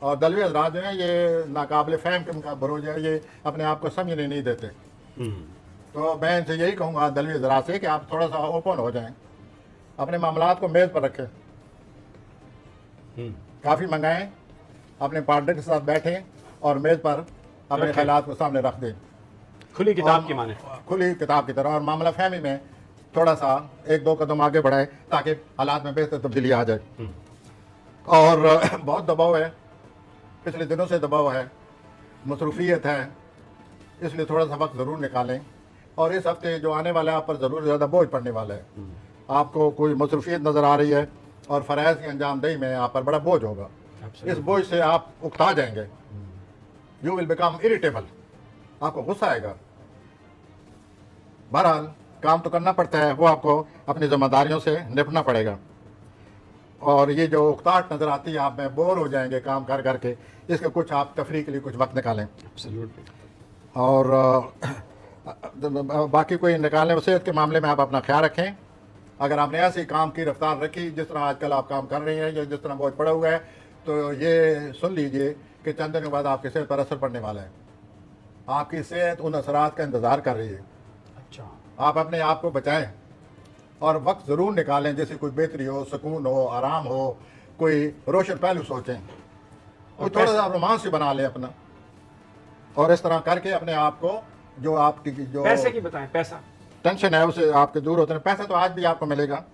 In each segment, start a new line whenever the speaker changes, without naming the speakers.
और दलवी हजरात जो हैं ये नाकाबिल फ़हम किस्म का बरोज है, ये अपने आप को समझने नहीं देते। तो मैं इनसे यही कहूँगा दलवी हजरात से कि आप थोड़ा सा ओपन हो जाएं, अपने मामलात को मेज़ पर रखें, काफ़ी मंगाएं, अपने पार्टनर के साथ बैठें और मेज़ पर अपने ख्यालात को सामने रख दें,
खुली किताब की माने।
खुली किताब की तरह, और मामला फहमी में थोड़ा सा एक दो कदम आगे बढ़ाएं ताकि हालात में बेहतर तब्दीली आ जाए। और बहुत दबाव है, पिछले दिनों से दबाव है, मसरूफियत है, इसलिए थोड़ा सा वक्त ज़रूर निकालें। और इस हफ्ते जो आने वाला है आप पर ज़रूर ज़्यादा बोझ पड़ने वाला है। आपको कोई मसरूफियत नज़र आ रही है और फ़राइज़ की अंजामदही में आप पर बड़ा बोझ होगा। इस बोझ से आप उकता जाएंगे, यू विल बिकम इरिटेबल, आपको गुस्सा आएगा। बहरहाल काम तो करना पड़ता है, वो आपको अपनी जिम्मेदारियों से निपटना पड़ेगा। और ये जो उकताहट नज़र आती है, आप में बोर हो जाएंगे काम कर करके, इसका कुछ आप तफरीह के लिए कुछ वक्त निकालें। और बाकी कोई निकालने वसीयत के मामले में आप अपना ख्याल रखें। अगर आपने ऐसी काम की रफ्तार रखी जिस तरह आजकल आप काम कर रहे हैं या जिस तरह बोझ पड़ा हुआ है, तो ये सुन लीजिए कि चंद दिनों के बाद आपकी सेहत पर असर पड़ने वाला है। आपकी सेहत उन असरात का इंतज़ार कर रही है।
अच्छा,
आप अपने आप को बचाएं और वक्त ज़रूर निकालें, जैसे कोई बेहतरी हो, सुकून हो, आराम हो, कोई रोशन पहलू सोचें, कोई थोड़ा सा रोमांस ही बना लें अपना। और इस तरह करके अपने आप को जो आपकी जो
पैसे की बताएं। पैसा,
टेंशन है उसे आपके दूर होते हैं। पैसा तो आज भी आपको मिलेगा,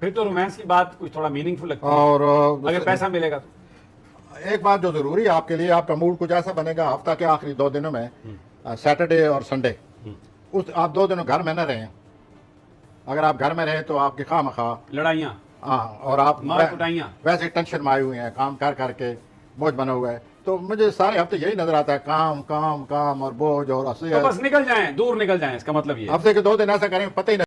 फिर तो रोमांस की बात कुछ थोड़ा मीनिंगफुल लगती है।
और
अगर पैसा मिलेगा तो
एक बात जो ज़रूरी है आपके लिए, आपका मूड कुछ ऐसा बनेगा हफ्ता के आखिरी 2 दिनों में, सैटरडे और संडे, उस आप 2 दिनों घर में न रहें। अगर आप घर में रहें तो आपकी खामखा
लड़ाइयाँ,
हाँ, और आप
मार कुटाइयाँ,
वैसे टेंशन में आए हुए हैं, काम कर करके बोझ बना हुआ है। तो मुझे सारे हफ्ते यही नजर आता है, काम काम काम और बोझ और
तो बस निकल जाएं, दूर निकल जाएं, इसका मतलब ये है।
हफ्ते के 2 दिन ऐसा करें पता ही नहीं